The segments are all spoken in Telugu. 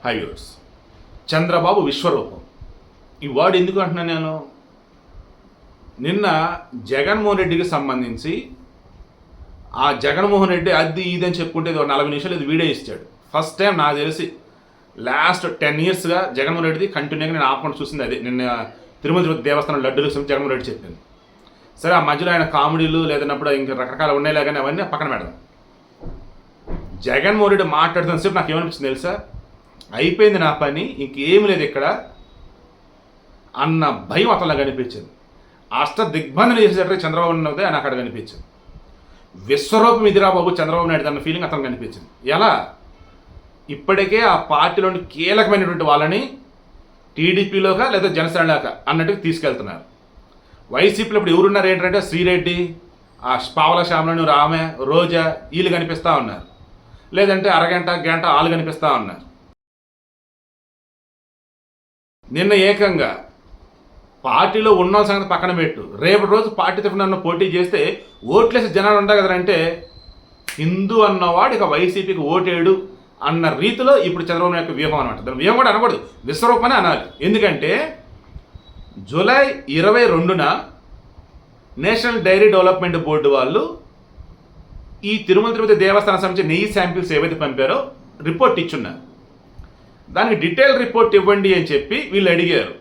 హైవేస్ చంద్రబాబు విశ్వరూపం. ఈ వర్డ్ ఎందుకు అంటున్నాను నేను? నిన్న జగన్మోహన్ రెడ్డికి సంబంధించి ఆ జగన్మోహన్ రెడ్డి అది ఇదని చెప్పుకుంటే 40 నిమిషాలు ఇది వీడియో ఇచ్చాడు. ఫస్ట్ టైం నాకు తెలిసి లాస్ట్ 10 yearsగా జగన్మోహన్ రెడ్డిది కంటిన్యూగా నేను ఆపకుండా చూసింది అదే. నిన్న తిరుమల దేవస్థానం లడ్డూలు జగన్మోహన్ రెడ్డి చెప్పింది. సరే, ఆ మధ్యలో ఆయన కామెడీలు లేదన్నప్పుడు ఇంకా రకరకాల ఉన్నాయిలే కానీ అవన్నీ పక్కన పెడదాం. జగన్మోహన్ రెడ్డి మాట్లాడుతున్న సేపు నాకు ఏమనిపించింది తెలుసా? అయిపోయింది నా పని, ఇంకేమి లేదు ఇక్కడ అన్న భయం అతనిలా కనిపించింది. దిగ్బంధన చేసేటప్పుడు చంద్రబాబు నాయుడు అని అక్కడ కనిపించింది. విశ్వరూపం ఇదిరా బాబు చంద్రబాబు నాయుడు అన్న ఫీలింగ్ అతను కనిపించింది. ఎలా? ఇప్పటికే ఆ పార్టీలోని కీలకమైనటువంటి వాళ్ళని టీడీపీలోక లేదా జనసేనలోక అన్నట్టుగా తీసుకెళ్తున్నారు. వైసీపీలో ఇప్పుడు ఎవరున్నారు ఏంటంటే శ్రీరెడ్డి, ఆ పావల శ్యామలను, రామే, రోజా వీళ్ళు కనిపిస్తూ ఉన్నారు. లేదంటే అరగంట గంట వాళ్ళు కనిపిస్తూ ఉన్నారు. నిన్న ఏకంగా పార్టీలో ఉన్న సంగతి పక్కన పెట్టు, రేపటి రోజు పార్టీ తరఫున నన్ను పోటీ చేస్తే ఓట్లేసి జనాలు ఉంటారు కదంటే హిందూ అన్నవాడు ఇక వైసీపీకి ఓటేడు అన్న రీతిలో ఇప్పుడు చంద్రబాబు నాయుడు యొక్క వ్యూహం అనమాట. దాని వ్యూహం కూడా అనకూడదు, విశ్వరూపమని అనాలి. ఎందుకంటే జూలై 22న నేషనల్ డైరీ డెవలప్మెంట్ బోర్డు వాళ్ళు ఈ తిరుమల తిరుపతి దేవస్థానం సంబంధించి నెయ్యి శాంపిల్స్ ఏవైతే పంపారో రిపోర్ట్ ఇచ్చున్నారు. దానికి డీటెయిల్ రిపోర్ట్ ఇవ్వండి అని చెప్పి వీళ్ళు అడిగారు.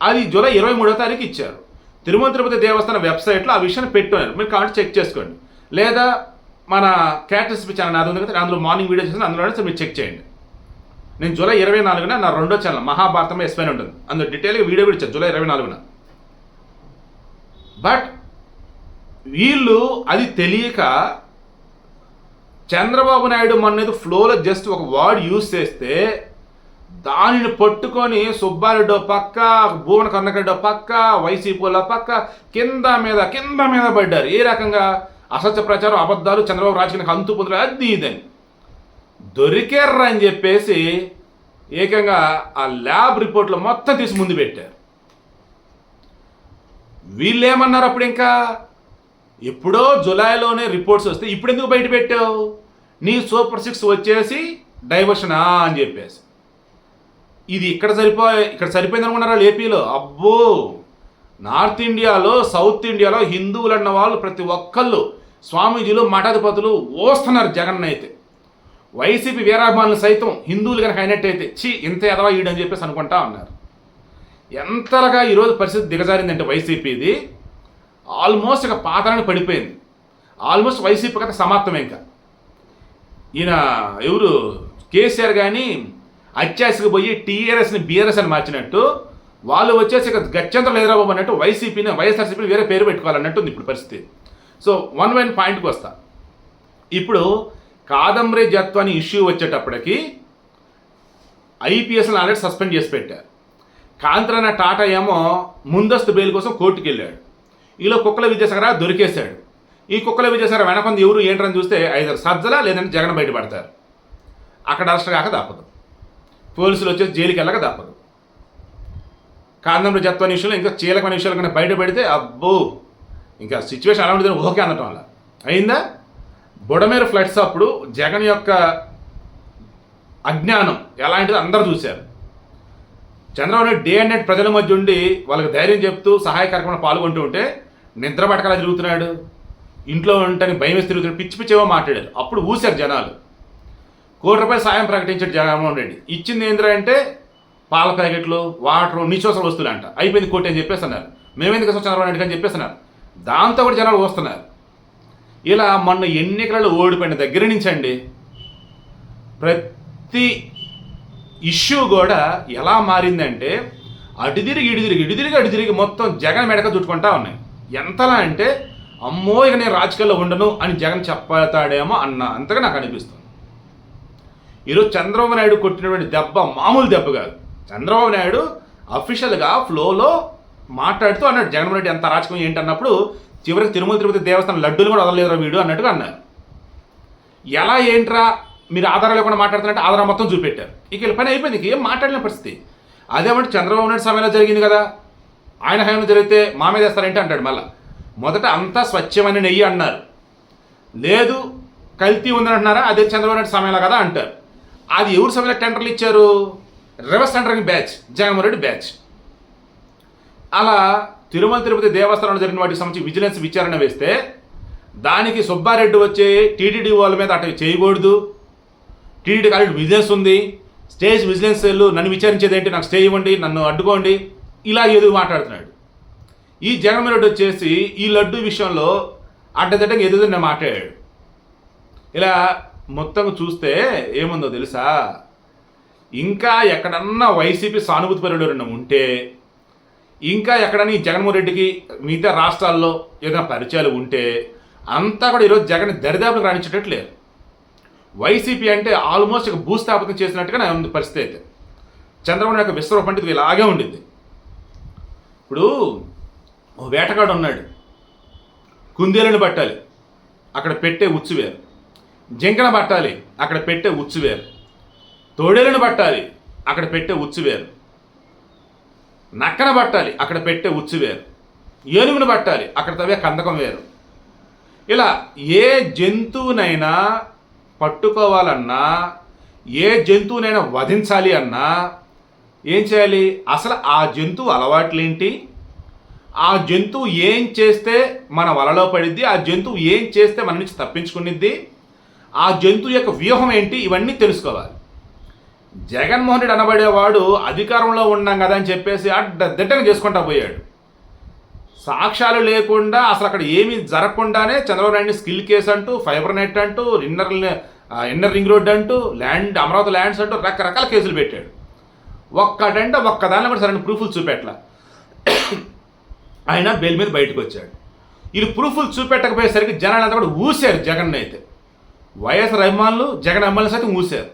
అది జూలై 23వ తారీఖు ఇచ్చారు. తిరుమల తిరుపతి దేవస్థానం వెబ్సైట్లో ఆ విషయాన్ని పెట్టున్నారు. మీరు కావాలంటే చెక్ చేసుకోండి, లేదా మన క్యాటస్పీ ఛానల్ నాది ఉంది కదా, అందులో మార్నింగ్ వీడియో చేసి అందులో మీరు చెక్ చేయండి. నేను జూలై 24న నా 2వ ఛానల్ మహాభారతం ఎస్పైన్ ఉంటుంది, అందులో డీటెయిల్గా వీడియో కూడా ఇచ్చాను జూలై 24న. బట్ వీళ్ళు అది తెలియక చంద్రబాబు నాయుడు మొన్న ఫ్లోలో జస్ట్ ఒక వర్డ్ యూజ్ చేస్తే దానిని పట్టుకొని సుబ్బారెడ్డో పక్క, భువన కర్ణకరెడ్డో పక్క, వైసీపీలో పక్క కింద మీద పడ్డారు. ఏ రకంగా? అసత్య ప్రచారం, అబద్ధాలు, చంద్రబాబు రాజకీయానికి అంతు పొందులు అది ఇదని దొరికేర్రా అని చెప్పేసి ఏకంగా ఆ ల్యాబ్ రిపోర్ట్లో మొత్తం తీసి ముందు పెట్టారు. వీళ్ళేమన్నారు అప్పుడు? ఇంకా ఎప్పుడో జులైలోనే రిపోర్ట్స్ వస్తే ఇప్పుడు ఎందుకు బయట పెట్టావు? నీ సూపర్ 6 వచ్చేసి డైవర్షనా అని చెప్పేసి. ఇది ఇక్కడ సరిపోయింది అనుకున్నారా ఏపీలో? అబ్బో, నార్త్ ఇండియాలో, సౌత్ ఇండియాలో హిందువులు అన్న వాళ్ళు ప్రతి ఒక్కళ్ళు స్వామీజీలు, మఠాధిపతులు ఓస్తున్నారు జగన్ అయితే. వైసీపీ వీరాభిమానులు సైతం హిందువులు కనుక అయినట్టయితే ఛీ ఇంత ఎదవా ఈడని చెప్పేసి అనుకుంటా ఉన్నారు. ఎంతలాగా ఈరోజు పరిస్థితి దిగజారిందంటే వైసీపీది ఆల్మోస్ట్ ఇక పాతాలని పడిపోయింది. ఆల్మోస్ట్ వైసీపీ కథ సమాప్తం. ఇంకా ఈయన ఎవరు కేసీఆర్ కానీ అత్యాశకు పోయి టీఆర్ఎస్ని బీఆర్ఎస్ అని మార్చినట్టు వాళ్ళు వచ్చేసి ఇక గత్యంతరం లేదురా బాబు అన్నట్టు వైసీపీని, వైఎస్ఆర్సీపీని వేరే పేరు పెట్టుకోవాలన్నట్టుంది ఇప్పుడు పరిస్థితి. సో వన్ పాయింట్కి వస్తా. ఇప్పుడు కాదంబరి జత్వాని ఇష్యూ వచ్చేటప్పటికి ఐపీఎస్ని ఆల్రెడీ సస్పెండ్ చేసి పెట్టారు. కాంతరాన టాటా ఏమో ముందస్తు బెయిల్ కోసం కోర్టుకు వెళ్ళాడు. ఈలో కుక్కల విద్యాసాగర్ దొరికేశాడు. ఈ కుక్కల విద్యాసాగర్ వెనకొంది ఎవరు ఏంటని చూస్తే ఐదరు సజ్జలా లేదంటే జగన్ బయటపడతారు. అక్కడ అరెస్ట్ కాక తప్పదు, పోలీసులు వచ్చేసి జైలుకి వెళ్ళక తప్పదు. కాంతంలో జత్వాని విషయంలో ఇంకా కీలకమైన విషయాలు కన్నా బయటపడితే అబ్బో ఇంకా సిచ్యువేషన్ అలా ఉంటుంది ఓకే అనటం వల్ల అయిందా. బుడమేరు ఫ్లడ్స్ అప్పుడు జగన్ యొక్క అజ్ఞానం ఎలాంటిదో అందరూ చూశారు. Chandrababu Naidu day and night ప్రజల మధ్య ఉండి వాళ్ళకి ధైర్యం చెప్తూ సహాయ కార్యక్రమంలో పాల్గొంటూ ఉంటే నిద్ర పట్టకలా తిరుగుతున్నాడు, ఇంట్లో ఉండటానికి భయం వేసి తిరుగుతున్నాడు, పిచ్చి పిచ్చేవో మాట్లాడారు. అప్పుడు ఊశారు జనాలు. ₹1 సాయం ప్రకటించాడు జగన్మోహన్ రెడ్డి. ఇచ్చింది ఏంద్రా అంటే పాల ప్యాకెట్లు, వాటర్, నిత్యావసర వస్తువులు అంట. అయిపోయింది కోటి అని చెప్పేసి అన్నారు. మేమెందుకు వస్తాం చంద్రబాబు నాయుడు అని చెప్పేసి అన్నారు. దాంతో కూడా జనాలు వస్తున్నారు. ఇలా మొన్న ఎన్నికలలో ఓడిపోయిన దగ్గర నుంచి అండి ప్రతి ఇష్యూ కూడా ఎలా మారిందంటే అటు తిరిగి మొత్తం జగన్ మెడక చుట్టుకుంటా ఉన్నాయి. ఎంతలా అంటే అమ్మో ఇక నేను రాజకీయాల్లో ఉండను అని జగన్ చెప్పతాడేమో అన్న అంతగా నాకు అనిపిస్తుంది. ఈరోజు చంద్రబాబు నాయుడు కొట్టినటువంటి దెబ్బ మామూలు దెబ్బ కాదు. చంద్రబాబు నాయుడు అఫీషియల్గా ఫ్లోలో మాట్లాడుతూ అన్నాడు జగన్మోహన్ రెడ్డి ఎంత రాజకీయం ఏంటన్నప్పుడు చివరికి తిరుమల తిరుపతి దేవస్థానం లడ్డూలు కూడా వదలలేదురా వీడు అన్నట్టుగా అన్నారు. ఎలా ఏంట్రా మీరు ఆధారాలు లేకుండా మాట్లాడుతున్నట్టు ఆధారం మొత్తం చూపెట్టారు. ఇక వీళ్ళ పని అయిపోయింది, ఏం మాట్లాడిన పరిస్థితి. అదేమంటే చంద్రబాబు నాయుడు సమయంలో జరిగింది కదా, ఆయన హయాంలో జరిగితే మా మీద వేస్తారంటే అంటాడు. మళ్ళీ మొదట అంతా స్వచ్ఛమైన నెయ్యి అన్నారు, లేదు కల్తీ ఉందని అంటున్నారా, అదే చంద్రబాబు నాయుడు సమయంలో కదా అంటారు. అది ఎవరు సమయంలో టెండర్లు ఇచ్చారు? Reverse tendering batch, Jaganmohan Reddy batch. అలా తిరుమల తిరుపతి దేవస్థానంలో జరిగిన వాటికి సంబంధించి విజిలెన్స్ విచారణ వేస్తే దానికి సుబ్బారెడ్డి వచ్చి టీటీడీ వాళ్ళ మీద అటు చేయకూడదు, టీటీడీ ఆల్రెడీ విజిలెన్స్ ఉంది, స్టేజ్ విజిలెన్స్ నన్ను విచారించేది ఏంటి, నాకు స్టే ఇవ్వండి, నన్ను అడ్డుకోండి, ఇలా ఏదో మాట్లాడుతున్నాడు. ఈ జగన్మోహన్ రెడ్డి వచ్చేసి ఈ లడ్డు విషయంలో అడ్డదిడ్డంగా ఎదుగుదన్న మాట్లాడాడు. ఇలా మొత్తం చూస్తే ఏముందో తెలుసా, ఇంకా ఎక్కడన్నా వైసీపీ సానుభూతి పరుడు ఉంటే, ఇంకా ఎక్కడన్నా ఈ జగన్మోహన్ రెడ్డికి మిగతా రాష్ట్రాల్లో ఏదైనా పరిచయాలు ఉంటే అంతా కూడా ఈరోజు జగన్ దరిదాపులకు రాణించేటట్లేరు. వైసీపీ అంటే ఆల్మోస్ట్ ఇక భూస్థాపితం చేసినట్టుగా నా ఉంది పరిస్థితి. అయితే చంద్రబాబు యొక్క విశ్వరూపం అంటే ఇలాగే ఉండింది. ఇప్పుడు ఓ వేటగాడు ఉన్నాడు, కుందేలను పట్టాలి, అక్కడ పెట్టే ఉచ్చు వేరు. జింకన పట్టాలి, అక్కడ పెట్టే ఉచ్చు వేరు. తోడేలను పట్టాలి, అక్కడ పెట్టే ఉచ్చు వేరు. నక్కన పట్టాలి, అక్కడ పెట్టే ఉచ్చు వేరు. ఏనుగును పట్టాలి, అక్కడ తవ్వే కందకం వేరు. ఇలా ఏ జంతువునైనా పట్టుకోవాలన్నా, ఏ జంతువునైనా వధించాలి అన్నా ఏం చేయాలి? అసలు ఆ జంతువు అలవాట్లేంటి, ఆ జంతువు ఏం చేస్తే మన వలలో పడిద్ది, ఆ జంతువు ఏం చేస్తే మన నుంచి తప్పించుకునిద్ది, ఆ జంతువు యొక్క వ్యూహం ఏంటి, ఇవన్నీ తెలుసుకోవాలి. జగన్మోహన్ రెడ్డి అనబడేవాడు అధికారంలో ఉన్నాం కదా అని చెప్పేసి అడ్డదిడ్డంగా చేసుకుంటా పోయాడు. సాక్ష్యాలు లేకుండా అసలు అక్కడ ఏమీ జరగకుండానే చంద్రబాబు నాయుడిని స్కిల్ కేసు అంటూ, ఫైబర్ నెట్ అంటూ, ఇన్నర్ రింగ్ రోడ్ అంటూ, ల్యాండ్ అమరావతి ల్యాండ్స్ అంటూ రకరకాల కేసులు పెట్టాడు. ఒక్కటంటే ఒక్కదానిలో కూడా సరైన ప్రూఫ్లు చూపెట్ల. ఆయన బెయిల్ మీద బయటకు వచ్చాడు. వీళ్ళు ప్రూఫ్లు చూపెట్టకపోయేసరికి జనాలంతా కూడా ఊసారు జగన్ అయితే. వైఎస్ఆర్ అభిమానులు, జగన్ అభిమానులు సైతం ఊసారు.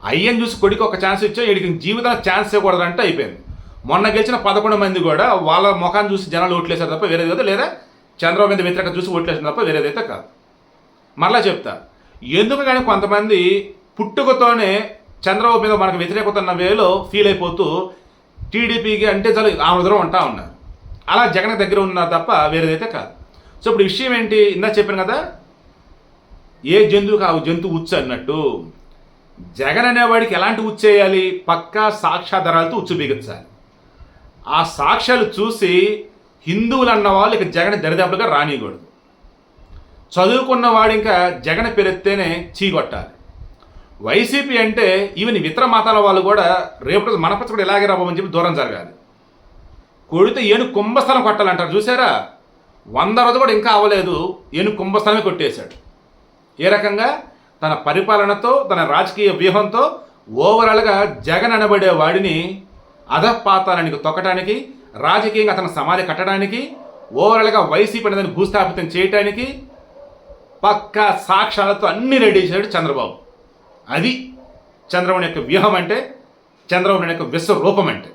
అయ్యని చూసి కొడుకు ఒక ఛాన్స్ ఇచ్చా, వీడికి జీవితంలో ఛాన్స్ ఇవ్వకూడదంటే అయిపోయింది. మొన్న గెలిచిన 11 మంది కూడా వాళ్ళ ముఖాన్ని చూసి జనాలు ఓట్లేశారు తప్ప వేరేది కాదు, లేదా చంద్రబాబు మీద వ్యతిరేకత చూసి ఓట్లేసారు తప్ప వేరేదైతే కాదు. మరలా చెప్తా, ఎందుకు కానీ కొంతమంది పుట్టుకతోనే చంద్రబాబు మీద మనకు వ్యతిరేకత ఉన్న వేలో ఫీల్ అయిపోతూ టీడీపీకి అంటే చాలా ఆమోదం ఉంటా ఉన్నారు. అలా జగన్ దగ్గర ఉన్నారు తప్ప వేరేదైతే కాదు. సో ఇప్పుడు విషయం ఏంటి, ఇందా చెప్పాను కదా, ఏ జంతువుకి ఆ జంతువు ఉచ్చు అన్నట్టు జగన్ అనేవాడికి ఎలాంటి ఉచ్చు వేయాలి? పక్కా సాక్ష్యాధారాలతో ఉచ్చు బిగించాలి. ఆ సాక్ష్యాలు చూసి హిందువులు అన్న వాళ్ళు ఇక జగన్ దరిదాపులుగా రానియకూడదు. చదువుకున్నవాడు ఇంకా జగన్ పెరెత్తేనే చీగొట్టాలి. వైసీపీ అంటే ఈవెన్ ఇతర మతాల వాళ్ళు కూడా రేపు మన పచ్చ కూడా ఇలాగే రాబోమని చెప్పి దూరం జరగాలి. కొడితే ఏనుగు కుంభస్థలం కొట్టాలంటారు చూసారా, 100 రోజు కూడా ఇంకా అవ్వలేదు, ఏనుగు కుంభస్థలమే కొట్టేశాడు. ఏ రకంగా తన పరిపాలనతో, తన రాజకీయ వ్యూహంతో ఓవరాల్గా జగన్ అనబడే వాడిని అధపాతానికి తొక్కడానికి, రాజకీయంగా అతను సమాధి కట్టడానికి, ఓవరాల్గా వైసీపీ అనేది భూస్థాపితం చేయడానికి పక్కా సాక్ష్యాలతో అన్ని రెడీ చేశాడు చంద్రబాబు. అది చంద్రబాబు యొక్క వ్యూహం అంటే, చంద్రబాబు యొక్క విశ్వరూపం అంటే.